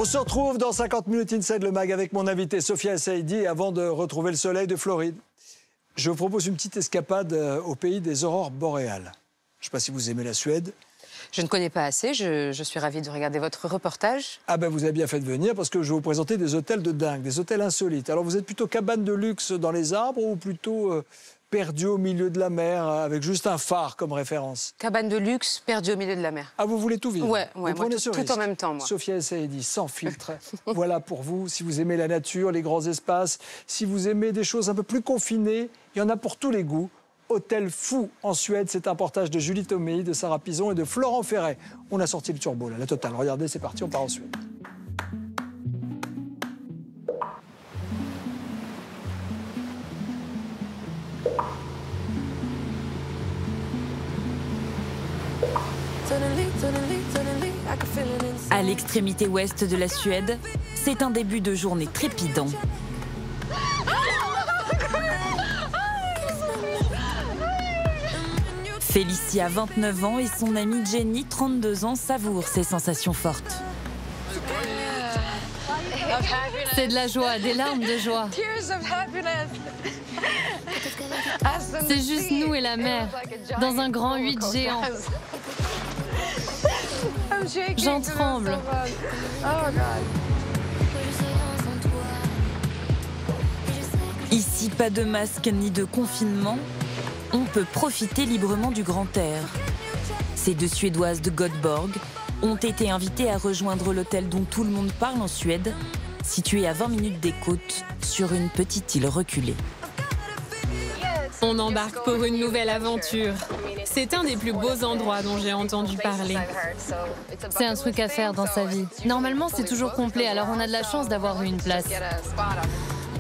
On se retrouve dans 50 minutes Inside le Mag avec mon invité Sophia Saidi avant de retrouver le soleil de Floride. Je vous propose une petite escapade au pays des aurores boréales. Je ne sais pas si vous aimez la Suède. Je ne connais pas assez, je suis ravie de regarder votre reportage. Ah ben vous avez bien fait de venir parce que je vais vous présenter des hôtels de dingue, des hôtels insolites. Alors vous êtes plutôt cabane de luxe dans les arbres ou plutôt perdu au milieu de la mer avec juste un phare comme référence? Cabane de luxe, perdue au milieu de la mer. Ah, vous voulez tout vivre? Ouais, vous moi, prenez ce risque. tout en même temps, moi. Sophia Saidi, sans filtre. Voilà pour vous, si vous aimez la nature, les grands espaces, si vous aimez des choses un peu plus confinées, il y en a pour tous les goûts. Hôtel Fou en Suède, c'est un portage de Julie Tomei, de Sarah Pison et de Florent Ferret. On a sorti le turbo, là, la totale. Regardez, c'est parti, on part en Suède. À l'extrémité ouest de la Suède, c'est un début de journée trépidant. Félicia, 29 ans, et son amie Jenny, 32 ans, savourent ces sensations fortes. C'est de la joie, des larmes de joie. C'est juste nous et la mer, dans un grand 8 géant. J'en tremble. Ici, pas de masque ni de confinement. On peut profiter librement du grand air. Ces deux Suédoises de Göteborg ont été invitées à rejoindre l'hôtel dont tout le monde parle en Suède, situé à 20 minutes des côtes, sur une petite île reculée. On embarque pour une nouvelle aventure. C'est un des plus beaux endroits dont j'ai entendu parler. C'est un truc à faire dans sa vie. Normalement, c'est toujours complet, alors on a de la chance d'avoir eu une place.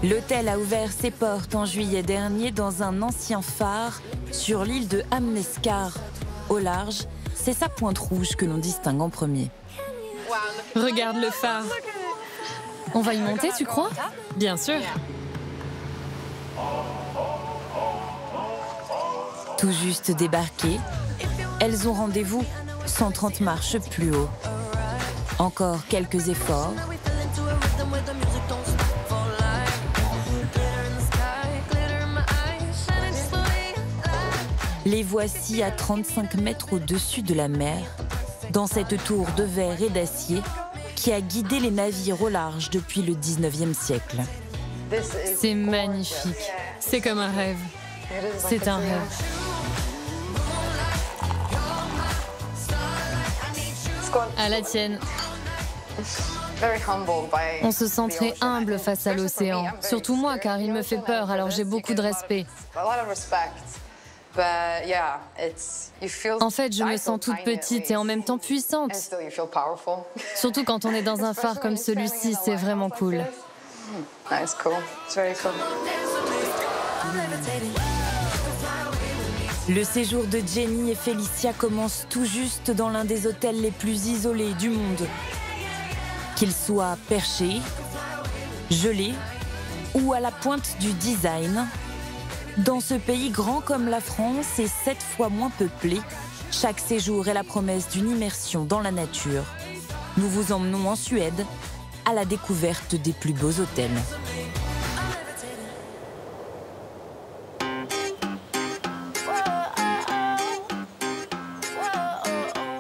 L'hôtel a ouvert ses portes en juillet dernier dans un ancien phare sur l'île de Hamneskar. Au large, c'est sa pointe rouge que l'on distingue en premier. Regarde le phare. On va y monter, tu crois? Bien sûr. Tout juste débarquées, elles ont rendez-vous 130 marches plus haut. Encore quelques efforts. Les voici à 35 mètres au-dessus de la mer, dans cette tour de verre et d'acier qui a guidé les navires au large depuis le 19e siècle. C'est magnifique. C'est comme un rêve. C'est un rêve. À la tienne. On se sent très humble face à l'océan. Surtout moi, car il me fait peur, alors j'ai beaucoup de respect. En fait, je me sens toute petite et en même temps puissante. Surtout quand on est dans un phare comme celui-ci, c'est vraiment cool. Le séjour de Jenny et Félicia commence tout juste dans l'un des hôtels les plus isolés du monde. Qu'il soit perché, gelé ou à la pointe du design, dans ce pays grand comme la France et 7 fois moins peuplé, chaque séjour est la promesse d'une immersion dans la nature. Nous vous emmenons en Suède à la découverte des plus beaux hôtels.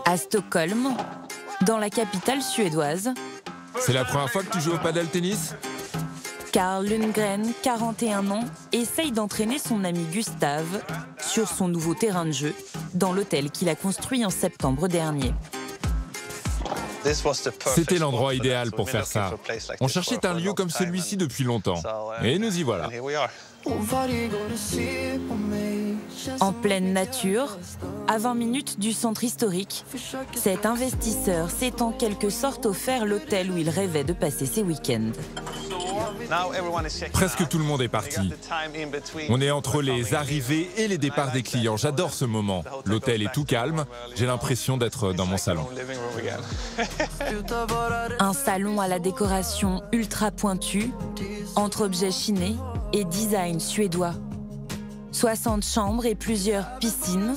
À Stockholm, dans la capitale suédoise. C'est la première fois que tu joues au paddle tennis? Carl Lundgren, 41 ans, essaye d'entraîner son ami Gustave sur son nouveau terrain de jeu dans l'hôtel qu'il a construit en septembre dernier. C'était l'endroit idéal pour faire ça. On cherchait un lieu comme celui-ci depuis longtemps. Et nous y voilà. En pleine nature, à 20 minutes du centre historique, cet investisseur s'est en quelque sorte offert l'hôtel où il rêvait de passer ses week-ends. Presque tout le monde est parti. On est entre les arrivées et les départs des clients. J'adore ce moment. L'hôtel est tout calme. J'ai l'impression d'être dans mon salon. Un salon à la décoration ultra pointue, entre objets chinés et design suédois. 60 chambres et plusieurs piscines.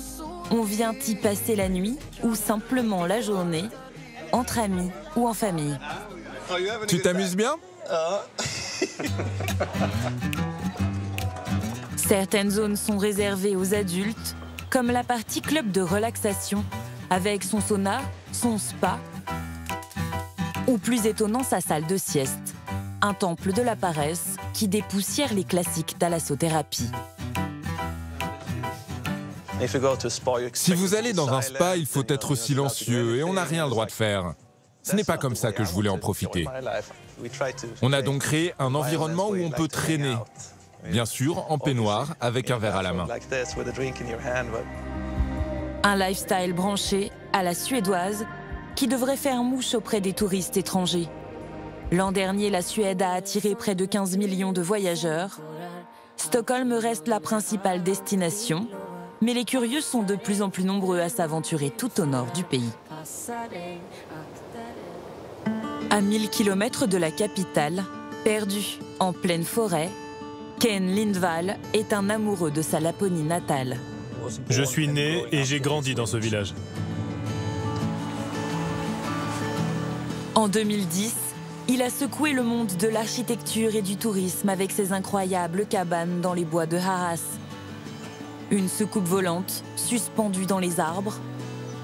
On vient y passer la nuit ou simplement la journée, entre amis ou en famille. Tu t'amuses bien? Certaines zones sont réservées aux adultes, comme la partie club de relaxation, avec son sauna, son spa, ou plus étonnant, sa salle de sieste, un temple de la paresse qui dépoussière les classiques thalassothérapie. Si vous allez dans un spa, il faut être silencieux et on n'a rien le droit de faire. Ce n'est pas comme ça que je voulais en profiter. On a donc créé un environnement où on peut traîner, bien sûr en peignoir avec un verre à la main. Un lifestyle branché à la suédoise qui devrait faire mouche auprès des touristes étrangers. L'an dernier, la Suède a attiré près de 15 millions de voyageurs. Stockholm reste la principale destination, mais les curieux sont de plus en plus nombreux à s'aventurer tout au nord du pays. À 1000 km de la capitale, perdu en pleine forêt, Ken Lindvall est un amoureux de sa Laponie natale. Je suis né et j'ai grandi dans ce village. En 2010, il a secoué le monde de l'architecture et du tourisme avec ses incroyables cabanes dans les bois de Haras. Une soucoupe volante suspendue dans les arbres,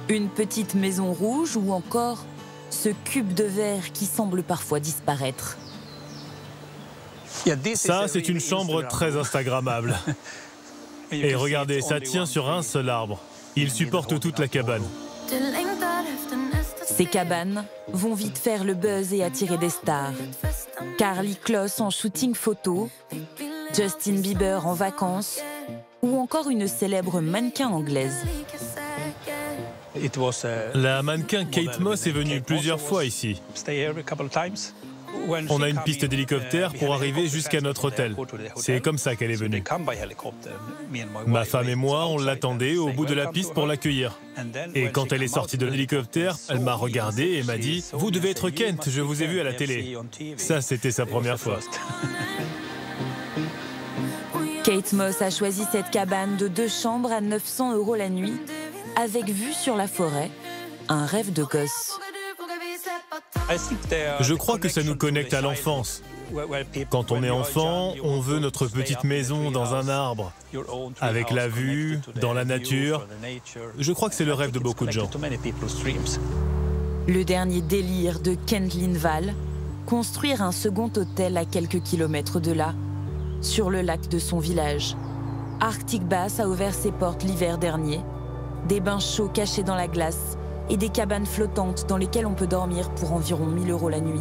une petite maison rouge ou encore ce cube de verre qui semble parfois disparaître. Ça, c'est une chambre très instagrammable. Et regardez, ça tient sur un seul arbre. Il supporte toute la cabane. Ces cabanes vont vite faire le buzz et attirer des stars. Carly Kloss en shooting photo, Justin Bieber en vacances ou encore une célèbre mannequin anglaise. La mannequin Kate Moss est venue plusieurs fois ici. On a une piste d'hélicoptère pour arriver jusqu'à notre hôtel. C'est comme ça qu'elle est venue. Ma femme et moi, on l'attendait au bout de la piste pour l'accueillir. Et quand elle est sortie de l'hélicoptère, elle m'a regardé et m'a dit « Vous devez être Kent, je vous ai vu à la télé ». Ça, c'était sa première fois. Kate Moss a choisi cette cabane de 2 chambres à 900 € la nuit, avec vue sur la forêt, un rêve de gosse. Je crois que ça nous connecte à l'enfance. Quand on est enfant, on veut notre petite maison dans un arbre, avec la vue, dans la nature. Je crois que c'est le rêve de beaucoup de gens. Le dernier délire de Kent Lindvall, construire un second hôtel à quelques kilomètres de là, sur le lac de son village. Arctic Bass a ouvert ses portes l'hiver dernier, des bains chauds cachés dans la glace, et des cabanes flottantes dans lesquelles on peut dormir pour environ 1 000 € la nuit.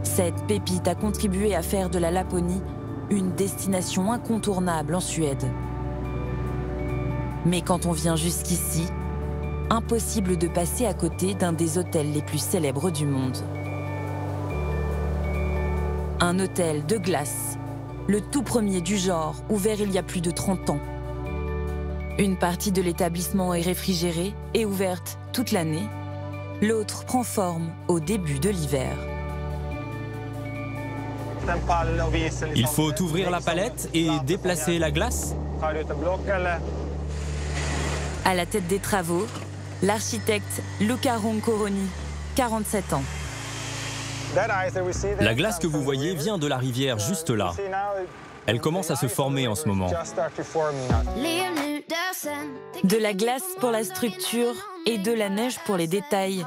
Cette pépite a contribué à faire de la Laponie une destination incontournable en Suède. Mais quand on vient jusqu'ici, impossible de passer à côté d'un des hôtels les plus célèbres du monde. Un hôtel de glace, le tout premier du genre, ouvert il y a plus de 30 ans. Une partie de l'établissement est réfrigérée et ouverte toute l'année. L'autre prend forme au début de l'hiver. Il faut ouvrir la palette et déplacer la glace. À la tête des travaux, l'architecte Luca Roncoroni, 47 ans. La glace que vous voyez vient de la rivière juste là. Elle commence à se former en ce moment. De la glace pour la structure et de la neige pour les détails.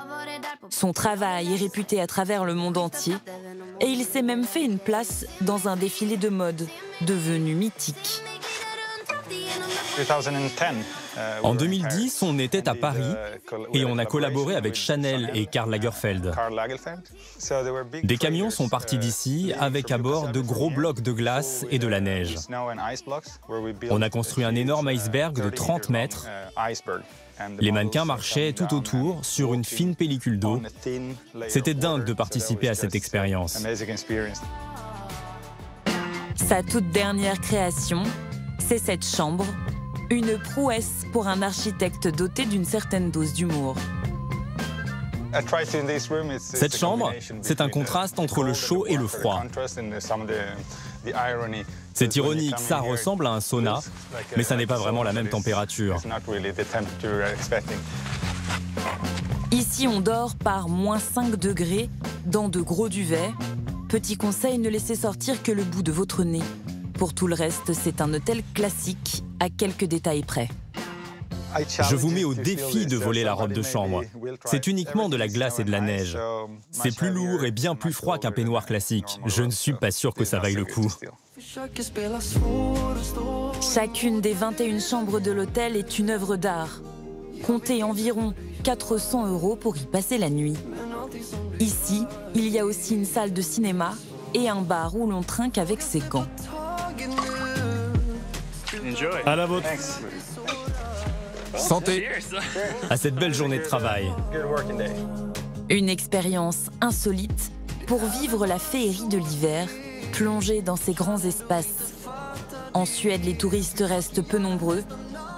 Son travail est réputé à travers le monde entier et il s'est même fait une place dans un défilé de mode devenu mythique. En 2010, on était à Paris et on a collaboré avec Chanel et Karl Lagerfeld. Des camions sont partis d'ici avec à bord de gros blocs de glace et de la neige. On a construit un énorme iceberg de 30 mètres. Les mannequins marchaient tout autour sur une fine pellicule d'eau. C'était dingue de participer à cette expérience. Sa toute dernière création, c'est cette chambre. Une prouesse pour un architecte doté d'une certaine dose d'humour. Cette chambre, c'est un contraste entre le chaud et le froid. C'est ironique, ça ressemble à un sauna, mais ça n'est pas vraiment la même température. Ici, on dort par -5 degrés dans de gros duvets. Petit conseil, ne laissez sortir que le bout de votre nez. Pour tout le reste, c'est un hôtel classique, à quelques détails près. Je vous mets au défi de voler la robe de chambre. C'est uniquement de la glace et de la neige. C'est plus lourd et bien plus froid qu'un peignoir classique. Je ne suis pas sûr que ça vaille le coup. Chacune des 21 chambres de l'hôtel est une œuvre d'art. Comptez environ 400 € pour y passer la nuit. Ici, il y a aussi une salle de cinéma et un bar où l'on trinque avec ses gants. À la vôtre. Santé. À cette belle journée de travail. Une expérience insolite pour vivre la féerie de l'hiver, plongée dans ces grands espaces. En Suède, les touristes restent peu nombreux,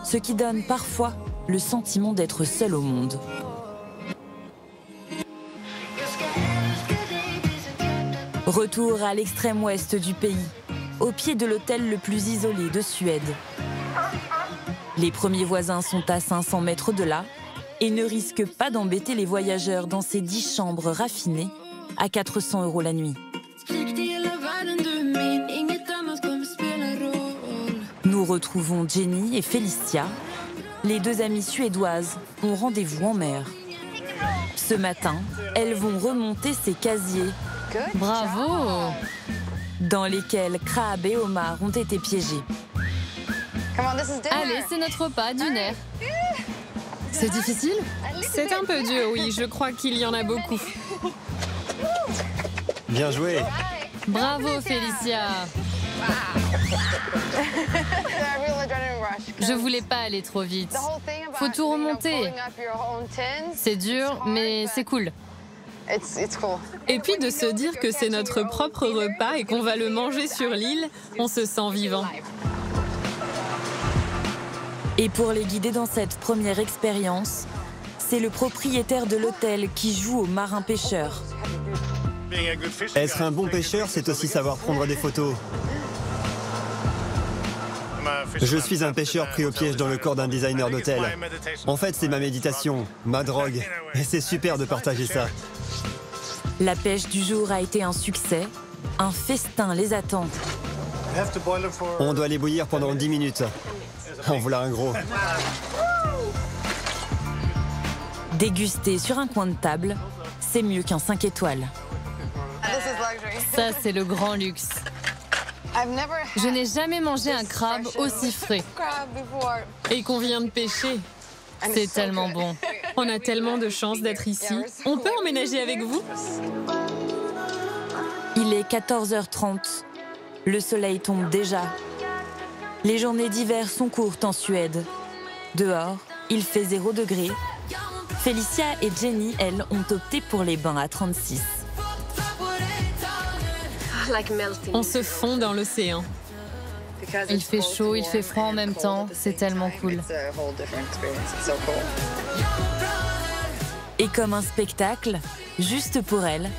ce qui donne parfois le sentiment d'être seul au monde. Retour à l'extrême ouest du pays, au pied de l'hôtel le plus isolé de Suède. Les premiers voisins sont à 500 mètres de là et ne risquent pas d'embêter les voyageurs dans ces 10 chambres raffinées à 400 € la nuit. Nous retrouvons Jenny et Felicia. Les deux amies suédoises ont rendez-vous en mer. Ce matin, elles vont remonter ces casiers. Bravo! Dans lesquels Crabbe et Omar ont été piégés. Allez, c'est notre repas, du nerf. C'est difficile? C'est un peu dur, oui. Je crois qu'il y en a beaucoup. Bien joué. Bravo, Felicia. Je voulais pas aller trop vite. Faut tout remonter. C'est dur, mais c'est cool. Et puis de se dire que c'est notre propre repas et qu'on va le manger sur l'île, on se sent vivant. Et pour les guider dans cette première expérience, c'est le propriétaire de l'hôtel qui joue au marin pêcheur. Être un bon pêcheur, c'est aussi savoir prendre des photos. Je suis un pêcheur pris au piège dans le corps d'un designer d'hôtel. En fait, c'est ma méditation, ma drogue. Et c'est super de partager ça. La pêche du jour a été un succès. Un festin les attend. On doit les bouillir pendant 10 minutes. En voilà un gros. Déguster sur un coin de table, c'est mieux qu'un 5 étoiles. Ça, c'est le grand luxe. Je n'ai jamais mangé un crabe aussi frais. Et qu'on vient de pêcher. C'est tellement bon. On a tellement de chance d'être ici. On peut emménager avec vous? Il est 14h30. Le soleil tombe déjà. Les journées d'hiver sont courtes en Suède. Dehors, il fait 0 degré. Felicia et Jenny, elles, ont opté pour les bains à 36. On se fond dans l'océan. Il fait chaud, il fait froid en même temps. C'est tellement cool. Et comme un spectacle, juste pour elles,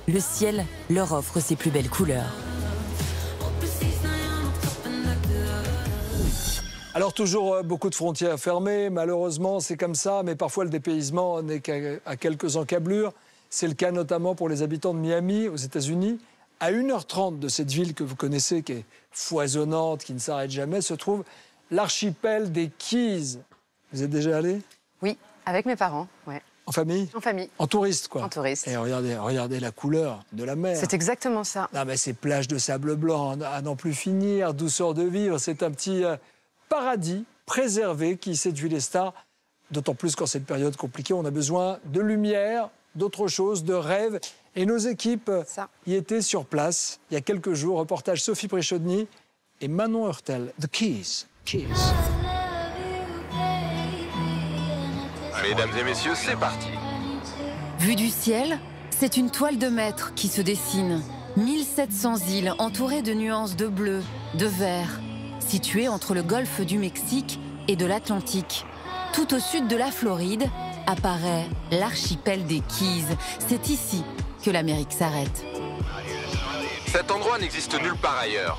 le ciel leur offre ses plus belles couleurs. Alors toujours beaucoup de frontières fermées, malheureusement c'est comme ça, mais parfois le dépaysement n'est qu'à quelques encablures. C'est le cas notamment pour les habitants de Miami, aux États-Unis. À 1h30 de cette ville que vous connaissez, qui est foisonnante, qui ne s'arrête jamais, se trouve l'archipel des Keys. Vous êtes déjà allé? Oui, avec mes parents, ouais. En famille? En famille. En touriste, quoi. En touriste. Et regardez la couleur de la mer. C'est exactement ça. Non, mais ces plages de sable blanc à n'en plus finir, douceur de vivre, c'est un petit paradis préservé qui séduit les stars. D'autant plus qu'en cette période compliquée, on a besoin de lumière, d'autre chose, de rêve. Et nos équipes y étaient sur place il y a quelques jours. Reportage Sophie Prichodny et Manon Hurtel. The Keys. Keys. Mesdames et messieurs, c'est parti. Vue du ciel, c'est une toile de maître qui se dessine. 1700 îles entourées de nuances de bleu, de vert, situées entre le golfe du Mexique et de l'Atlantique. Tout au sud de la Floride apparaît l'archipel des Keys. C'est ici que l'Amérique s'arrête. Cet endroit n'existe nulle part ailleurs.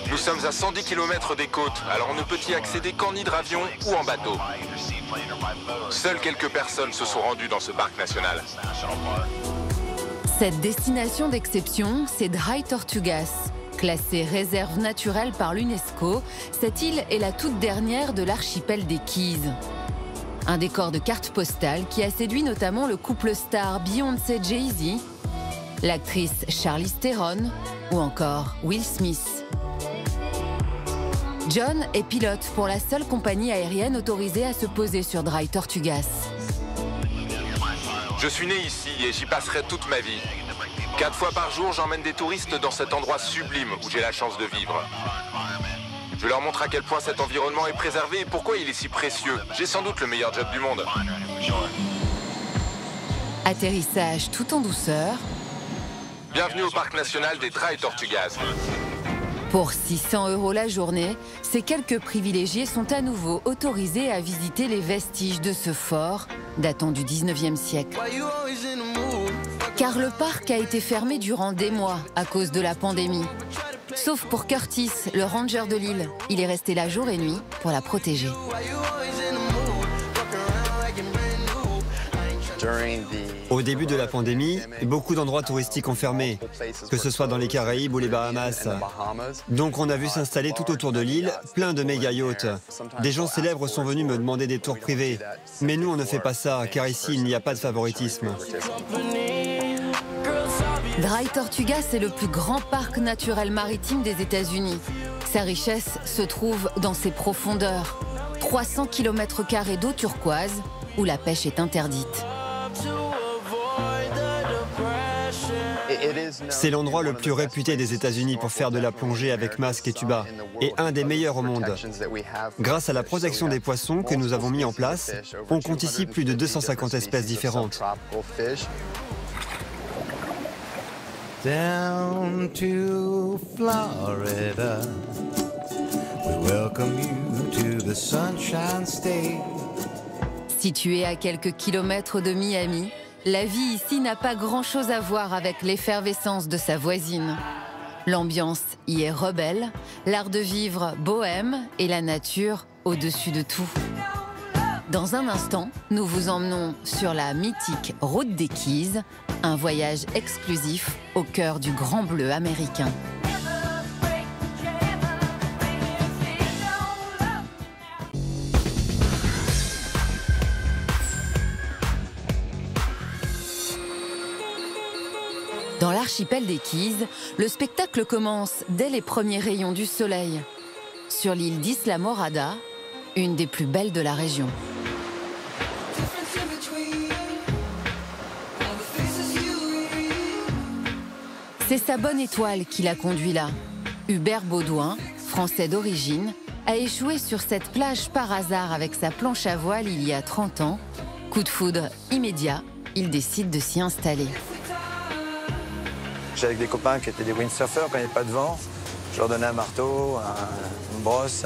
Nous sommes à 110 km des côtes, alors on ne peut y accéder qu'en hydravion ou en bateau. Seules quelques personnes se sont rendues dans ce parc national. Cette destination d'exception, c'est Dry Tortugas. Classée réserve naturelle par l'UNESCO, cette île est la toute dernière de l'archipel des Keys. Un décor de carte postale qui a séduit notamment le couple star Beyoncé-Jay-Z, l'actrice Charlize Theron ou encore Will Smith. John est pilote pour la seule compagnie aérienne autorisée à se poser sur Dry Tortugas. Je suis né ici et j'y passerai toute ma vie. 4 fois par jour, j'emmène des touristes dans cet endroit sublime où j'ai la chance de vivre. Je leur montre à quel point cet environnement est préservé et pourquoi il est si précieux. J'ai sans doute le meilleur job du monde. Atterrissage tout en douceur. Bienvenue au parc national des Dry Tortugas. Pour 600 € la journée, ces quelques privilégiés sont à nouveau autorisés à visiter les vestiges de ce fort datant du 19e siècle. Car le parc a été fermé durant des mois à cause de la pandémie. Sauf pour Curtis, le ranger de l'île. Il est resté là jour et nuit pour la protéger. Au début de la pandémie, beaucoup d'endroits touristiques ont fermé, que ce soit dans les Caraïbes ou les Bahamas. Donc on a vu s'installer tout autour de l'île plein de méga yachts. Des gens célèbres sont venus me demander des tours privés. Mais nous, on ne fait pas ça, car ici, il n'y a pas de favoritisme. Dry Tortugas est le plus grand parc naturel maritime des États-Unis. Sa richesse se trouve dans ses profondeurs. 300 km² d'eau turquoise, où la pêche est interdite. C'est l'endroit le plus réputé des États-Unis pour faire de la plongée avec masque et tuba, et un des meilleurs au monde. Grâce à la protection des poissons que nous avons mis en place, on compte ici plus de 250 espèces différentes. Down to Florida, we welcome you to the Sunshine State. Située à quelques kilomètres de Miami, la vie ici n'a pas grand-chose à voir avec l'effervescence de sa voisine. L'ambiance y est rebelle, l'art de vivre bohème et la nature au-dessus de tout. Dans un instant, nous vous emmenons sur la mythique Route des Keys, un voyage exclusif au cœur du Grand Bleu américain. Dans l'archipel des Keys, le spectacle commence dès les premiers rayons du soleil, sur l'île d'Isla Morada, une des plus belles de la région. C'est sa bonne étoile qui l'a conduit là. Hubert Baudouin, français d'origine, a échoué sur cette plage par hasard avec sa planche à voile il y a 30 ans. Coup de foudre immédiat, il décide de s'y installer. J'étais avec des copains qui étaient des windsurfers quand il n'y avait pas de vent. Je leur donnais un marteau, une brosse,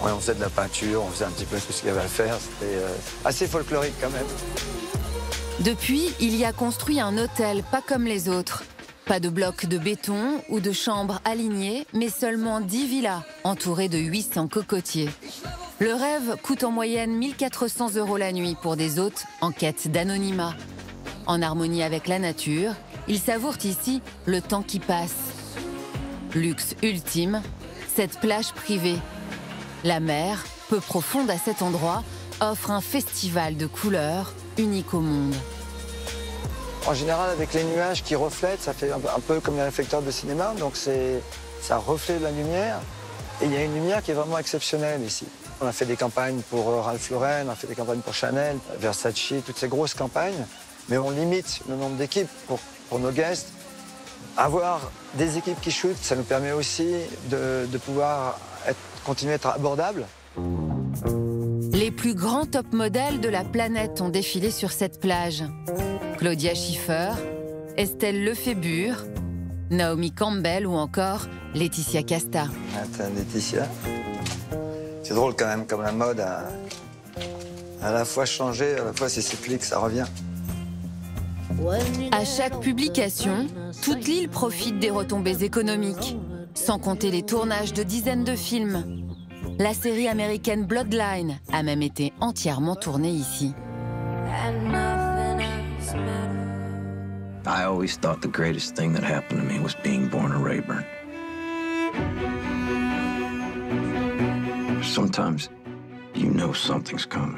ouais, on faisait de la peinture, on faisait un petit peu tout ce qu'il y avait à faire. C'était assez folklorique quand même. Depuis, il y a construit un hôtel pas comme les autres. Pas de blocs de béton ou de chambres alignées, mais seulement 10 villas entourées de 800 cocotiers. Le rêve coûte en moyenne 1400 € la nuit pour des hôtes en quête d'anonymat. En harmonie avec la nature, ils savourent ici le temps qui passe. Luxe ultime, cette plage privée. La mer, peu profonde à cet endroit, offre un festival de couleurs unique au monde. En général, avec les nuages qui reflètent, ça fait un peu comme les réflecteurs de cinéma, donc ça reflète la lumière. Et il y a une lumière qui est vraiment exceptionnelle ici. On a fait des campagnes pour Ralph Lauren, on a fait des campagnes pour Chanel, Versace, toutes ces grosses campagnes. Mais on limite le nombre d'équipes pour nos guests. Avoir des équipes qui shootent, ça nous permet aussi de pouvoir continuer à être abordables. Les plus grands top modèles de la planète ont défilé sur cette plage. Claudia Schiffer, Estelle Lefébure, Naomi Campbell ou encore Laetitia Casta. Attends, Laetitia. C'est drôle quand même, comme la mode a à la fois changé, à la fois c'est cyclique, ça revient. À chaque publication, toute l'île profite des retombées économiques, sans compter les tournages de dizaines de films. La série américaine Bloodline a même été entièrement tournée ici. I always thought the greatest thing that happened to me was being born a Rayburn. Sometimes, you know something's coming.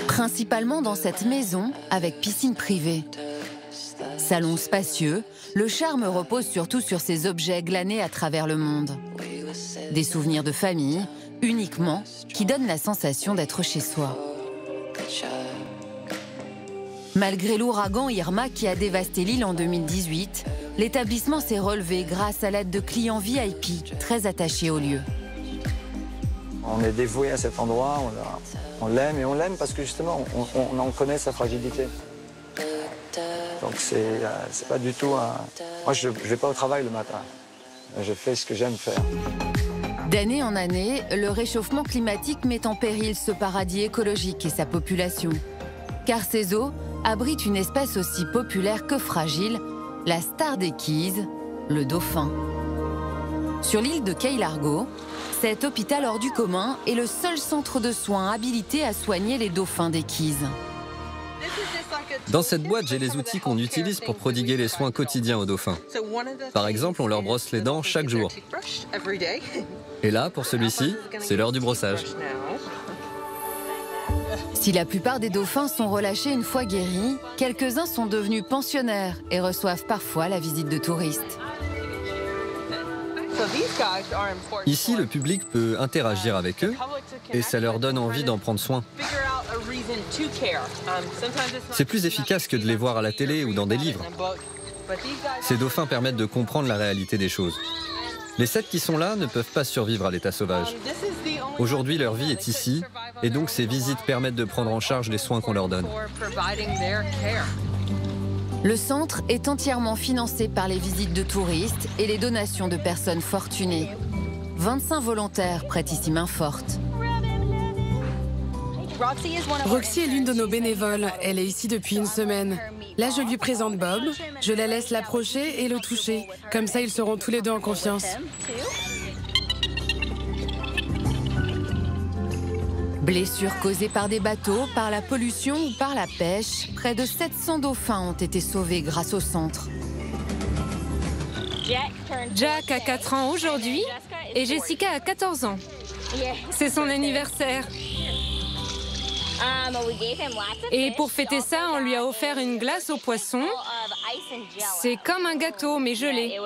Principalement dans cette maison avec piscine privée. Salon spacieux, le charme repose surtout sur ces objets glanés à travers le monde. Des souvenirs de famille, uniquement, qui donnent la sensation d'être chez soi. Malgré l'ouragan Irma qui a dévasté l'île en 2018, l'établissement s'est relevé grâce à l'aide de clients VIP très attachés au lieu. On est dévoué à cet endroit, on l'aime et on l'aime parce que justement on en connaît sa fragilité. Donc c'est pas du tout un... Moi je vais pas au travail le matin, je fais ce que j'aime faire. D'année en année, le réchauffement climatique met en péril ce paradis écologique et sa population. Car ces eaux abritent une espèce aussi populaire que fragile, la star des Keys, le dauphin. Sur l'île de Key Largo, cet hôpital hors du commun est le seul centre de soins habilité à soigner les dauphins des Keys. Dans cette boîte, j'ai les outils qu'on utilise pour prodiguer les soins quotidiens aux dauphins. Par exemple, on leur brosse les dents chaque jour. Et là, pour celui-ci, c'est l'heure du brossage. Si la plupart des dauphins sont relâchés une fois guéris, quelques-uns sont devenus pensionnaires et reçoivent parfois la visite de touristes. Ici, le public peut interagir avec eux et ça leur donne envie d'en prendre soin. C'est plus efficace que de les voir à la télé ou dans des livres. Ces dauphins permettent de comprendre la réalité des choses. Les 7 qui sont là ne peuvent pas survivre à l'état sauvage. Aujourd'hui, leur vie est ici et donc ces visites permettent de prendre en charge les soins qu'on leur donne. Le centre est entièrement financé par les visites de touristes et les donations de personnes fortunées. 25 volontaires prêtent ici main forte. Roxy est l'une de nos bénévoles. Elle est ici depuis une semaine. Là, je lui présente Bob. Je la laisse l'approcher et le toucher. Comme ça, ils seront tous les deux en confiance. Blessures causées par des bateaux, par la pollution ou par la pêche, près de 700 dauphins ont été sauvés grâce au centre. Jack a 4 ans aujourd'hui et Jessica a 14 ans. C'est son anniversaire. Et pour fêter ça, on lui a offert une glace aux poissons. C'est comme un gâteau, mais gelé.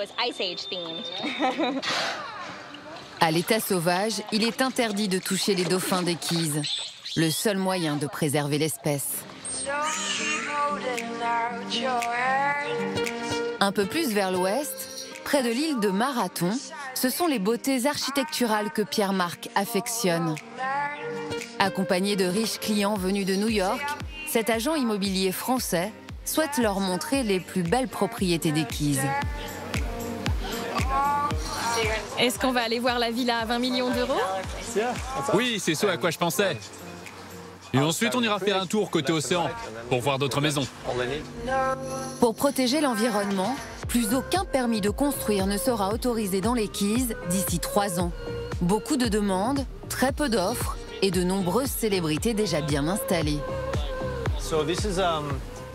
À l'état sauvage, il est interdit de toucher les dauphins des Keys, le seul moyen de préserver l'espèce. Un peu plus vers l'ouest, près de l'île de Marathon, ce sont les beautés architecturales que Pierre-Marc affectionne. Accompagné de riches clients venus de New York, cet agent immobilier français souhaite leur montrer les plus belles propriétés des Keys. Est-ce qu'on va aller voir la villa à 20 millions d'euros? Oui, c'est ce à quoi je pensais. Et ensuite, on ira faire un tour côté océan pour voir d'autres maisons. Pour protéger l'environnement, plus aucun permis de construire ne sera autorisé dans les Keys d'ici 3 ans. Beaucoup de demandes, très peu d'offres et de nombreuses célébrités déjà bien installées.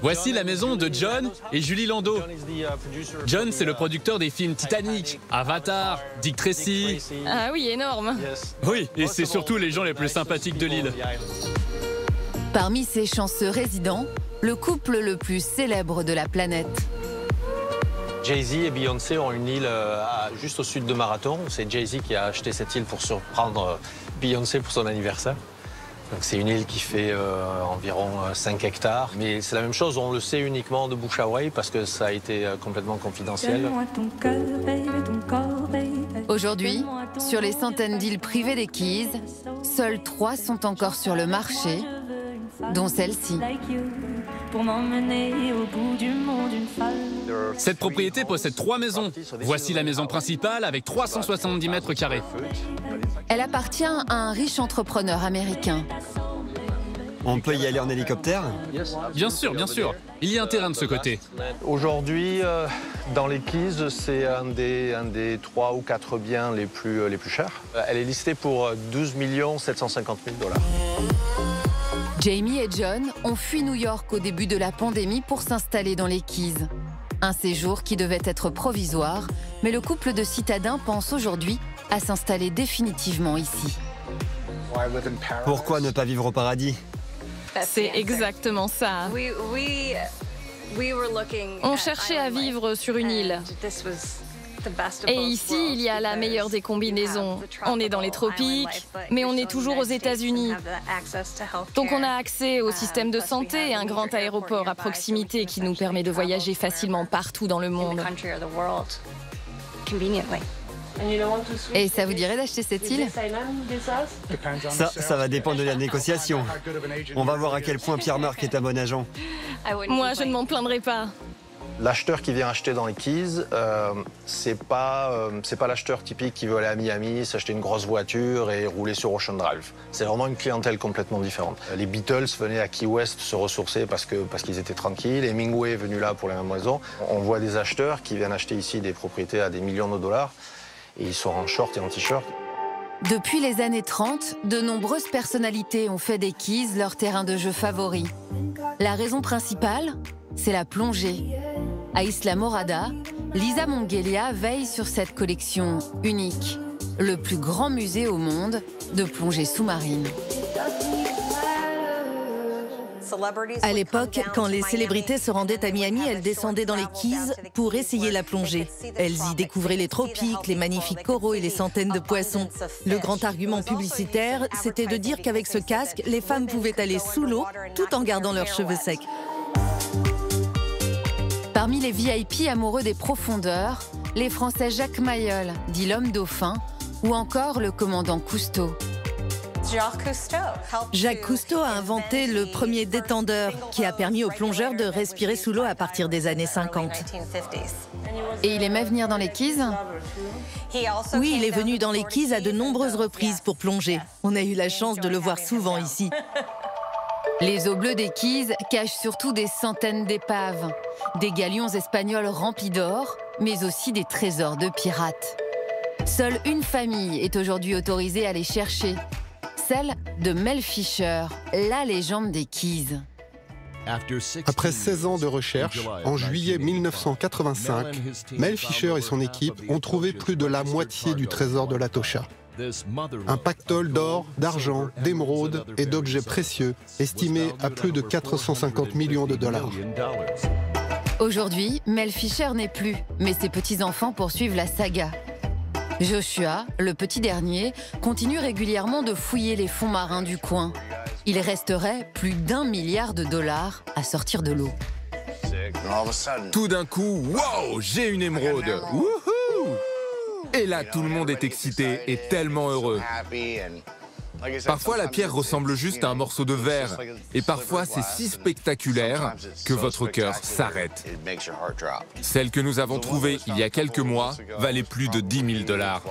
Voici la maison de John et Julie Landau. John, c'est le producteur des films Titanic, Avatar, Dick Tracy. Ah oui, énorme. Oui, et c'est surtout les gens les plus sympathiques de l'île. Parmi ces chanceux résidents, le couple le plus célèbre de la planète. Jay-Z et Beyoncé ont une île juste au sud de Marathon. C'est Jay-Z qui a acheté cette île pour surprendre Beyoncé pour son anniversaire. Donc c'est une île qui fait environ 5 hectares. Mais c'est la même chose, on le sait uniquement de bouche à oreille parce que ça a été complètement confidentiel. Aujourd'hui, sur les centaines d'îles privées des Keys, seules 3 sont encore sur le marché, dont celle-ci. Cette propriété possède 3 maisons. Voici la maison principale avec 370 mètres carrés. Elle appartient à un riche entrepreneur américain. On peut y aller en hélicoptère? Bien sûr, bien sûr. Il y a un terrain de ce côté. Aujourd'hui, dans les Keys, c'est un des 3 ou 4 biens les plus chers. Elle est listée pour 12 750 000 $. Jamie et John ont fui New York au début de la pandémie pour s'installer dans les Keys. Un séjour qui devait être provisoire, mais le couple de citadins pense aujourd'hui à s'installer définitivement ici. Pourquoi ne pas vivre au paradis? C'est exactement ça. On cherchait à vivre sur une île. Et ici, il y a la meilleure des combinaisons. On est dans les tropiques, mais on est toujours aux États-Unis. Donc on a accès au système de santé et un grand aéroport à proximité qui nous permet de voyager facilement partout dans le monde. Et ça vous dirait d'acheter cette île? Ça va dépendre de la négociation. On va voir à quel point Pierre-Marc est un bon agent. Moi, je ne m'en plaindrai pas. L'acheteur qui vient acheter dans les Keys, c'est pas l'acheteur typique qui veut aller à Miami, s'acheter une grosse voiture et rouler sur Ocean Drive. C'est vraiment une clientèle complètement différente. Les Beatles venaient à Key West se ressourcer parce qu'ils étaient tranquilles. Hemingway est venu là pour les mêmes raisons. On voit des acheteurs qui viennent acheter ici des propriétés à des millions de dollars et ils sont en short et en t-shirt. Depuis les années 30, de nombreuses personnalités ont fait des Keys leur terrain de jeu favori. La raison principale, c'est la plongée. À Isla Morada, Lisa Mongelia veille sur cette collection unique, le plus grand musée au monde de plongée sous-marine. À l'époque, quand les célébrités se rendaient à Miami, elles descendaient dans les Keys pour essayer la plongée. Elles y découvraient les tropiques, les magnifiques coraux et les centaines de poissons. Le grand argument publicitaire, c'était de dire qu'avec ce casque, les femmes pouvaient aller sous l'eau tout en gardant leurs cheveux secs. Parmi les VIP amoureux des profondeurs, les Français Jacques Mayol, dit l'homme dauphin, ou encore le commandant Cousteau. Jacques Cousteau a inventé le premier détendeur qui a permis aux plongeurs de respirer sous l'eau à partir des années 50. Et il aimait venir dans les Keys? Oui, il est venu dans les Keys à de nombreuses reprises pour plonger. On a eu la chance de le voir souvent ici. Les eaux bleues des Keys cachent surtout des centaines d'épaves, des galions espagnols remplis d'or, mais aussi des trésors de pirates. Seule une famille est aujourd'hui autorisée à les chercher, celle de Mel Fisher, la légende des Keys. Après 16 ans de recherche, en juillet 1985, Mel Fisher et son équipe ont trouvé plus de la moitié du trésor de l'Atocha. Un pactole d'or, d'argent, d'émeraudes et d'objets précieux, estimé à plus de 450 millions de dollars. Aujourd'hui, Mel Fisher n'est plus, mais ses petits-enfants poursuivent la saga. Joshua, le petit dernier, continue régulièrement de fouiller les fonds marins du coin. Il resterait plus d'1 milliard de dollars à sortir de l'eau. Tout d'un coup, wow, j'ai une émeraude. Wouhou! Et là, tout le monde est excité et tellement heureux. Parfois, la pierre ressemble juste à un morceau de verre. Et parfois, c'est si spectaculaire que votre cœur s'arrête. Celle que nous avons trouvée il y a quelques mois valait plus de 10 000 dollars.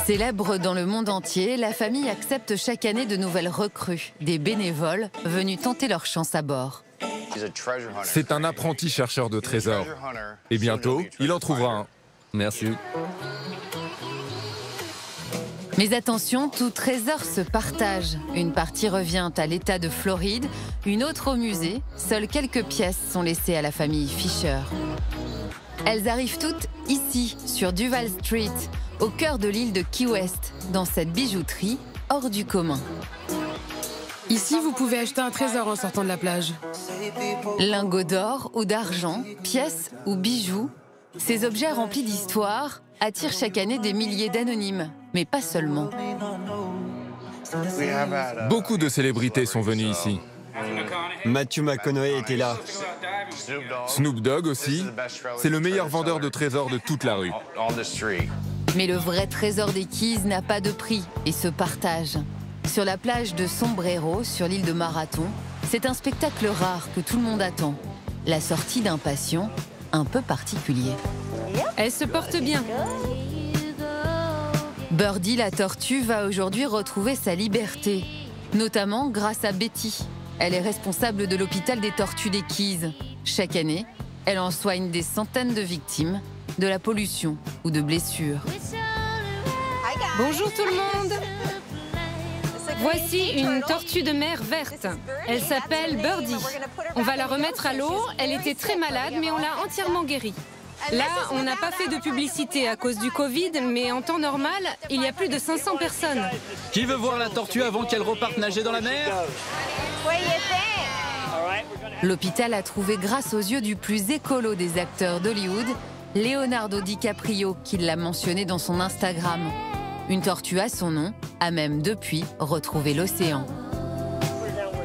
Célèbre dans le monde entier, la famille accepte chaque année de nouvelles recrues, des bénévoles venus tenter leur chance à bord. C'est un apprenti chercheur de trésors. Et bientôt, il en trouvera un. Merci. Mais attention, tout trésor se partage. Une partie revient à l'État de Floride, une autre au musée. Seules quelques pièces sont laissées à la famille Fisher. Elles arrivent toutes ici, sur Duval Street, au cœur de l'île de Key West, dans cette bijouterie hors du commun. Ici, vous pouvez acheter un trésor en sortant de la plage. Lingots d'or ou d'argent, pièces ou bijoux, ces objets remplis d'histoire attirent chaque année des milliers d'anonymes, mais pas seulement. Beaucoup de célébrités sont venues ici. Matthew McConaughey était là. Snoop Dogg aussi. C'est le meilleur vendeur de trésors de toute la rue. Mais le vrai trésor des Keys n'a pas de prix et se partage. Sur la plage de Sombrero, sur l'île de Marathon, c'est un spectacle rare que tout le monde attend. La sortie d'un patient un peu particulier. Elle se porte bien. Birdie la tortue va aujourd'hui retrouver sa liberté, notamment grâce à Betty. Elle est responsable de l'hôpital des tortues des Keys. Chaque année, elle en soigne des centaines de victimes de la pollution ou de blessures. Bonjour tout le monde. Voici une tortue de mer verte. Elle s'appelle Birdie. On va la remettre à l'eau. Elle était très malade, mais on l'a entièrement guérie. Là, on n'a pas fait de publicité à cause du Covid, mais en temps normal, il y a plus de 500 personnes. Qui veut voir la tortue avant qu'elle reparte nager dans la mer? L'hôpital a trouvé grâce aux yeux du plus écolo des acteurs d'Hollywood, Leonardo DiCaprio, qui l'a mentionné dans son Instagram. Une tortue à son nom a même depuis retrouvé l'océan.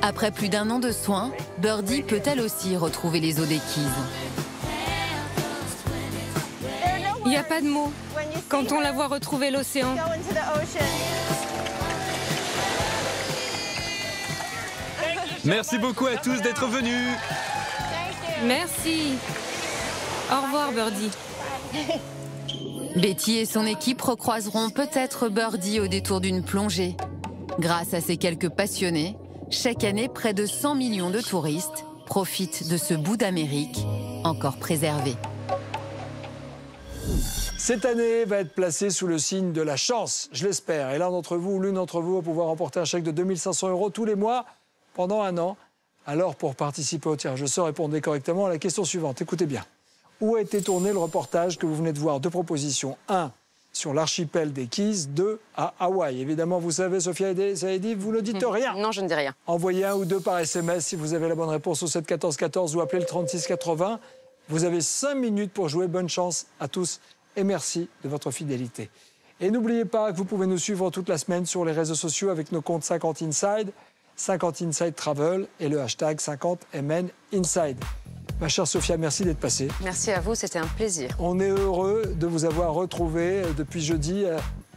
Après plus d'1 an de soins, Birdie peut elle aussi retrouver les eaux des Keys. Il n'y a pas de mots quand on la voit retrouver l'océan. Merci beaucoup à tous d'être venus. Merci. Au revoir, Birdie. Betty et son équipe recroiseront peut-être Birdie au détour d'une plongée. Grâce à ces quelques passionnés, chaque année, près de 100 millions de touristes profitent de ce bout d'Amérique encore préservé. Cette année va être placée sous le signe de la chance, je l'espère. Et l'un d'entre vous ou l'une d'entre vous va pouvoir remporter un chèque de 2 500 € tous les mois pendant 1 an. Alors, pour participer au tirage au sort, répondez correctement à la question suivante. Écoutez bien. Où a été tourné le reportage que vous venez de voir? 2 propositions. 1, sur l'archipel des Keys. 2, à Hawaï. Évidemment, vous savez, Sophia et Saïdi, vous ne dites rien. Non, je ne dis rien. Envoyez 1 ou 2 par SMS si vous avez la bonne réponse au 7 14 14 ou appelez le 36 80. Vous avez 5 minutes pour jouer. Bonne chance à tous et merci de votre fidélité. Et n'oubliez pas que vous pouvez nous suivre toute la semaine sur les réseaux sociaux avec nos comptes 50 Inside, 50 Inside Travel et le hashtag 50MN Inside. Ma chère Sophia, merci d'être passée. Merci à vous, c'était un plaisir. On est heureux de vous avoir retrouvé depuis jeudi.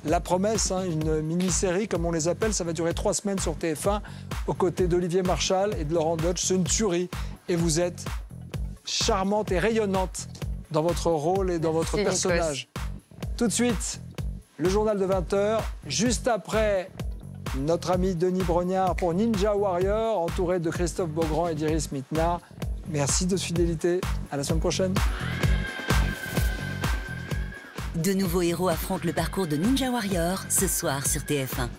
La Promesse, une mini-série comme on les appelle, ça va durer 3 semaines sur TF1 aux côtés d'Olivier Marchal et de Laurent Deutsch. C'est une tuerie et vous êtes charmante et rayonnante dans votre rôle et dans votre personnage. Tout de suite, le journal de 20h, juste après notre ami Denis Brognard pour Ninja Warrior, entouré de Christophe Beaugrand et d'Iris Mittenard. Merci de votre fidélité. À la semaine prochaine. De nouveaux héros affrontent le parcours de Ninja Warrior ce soir sur TF1.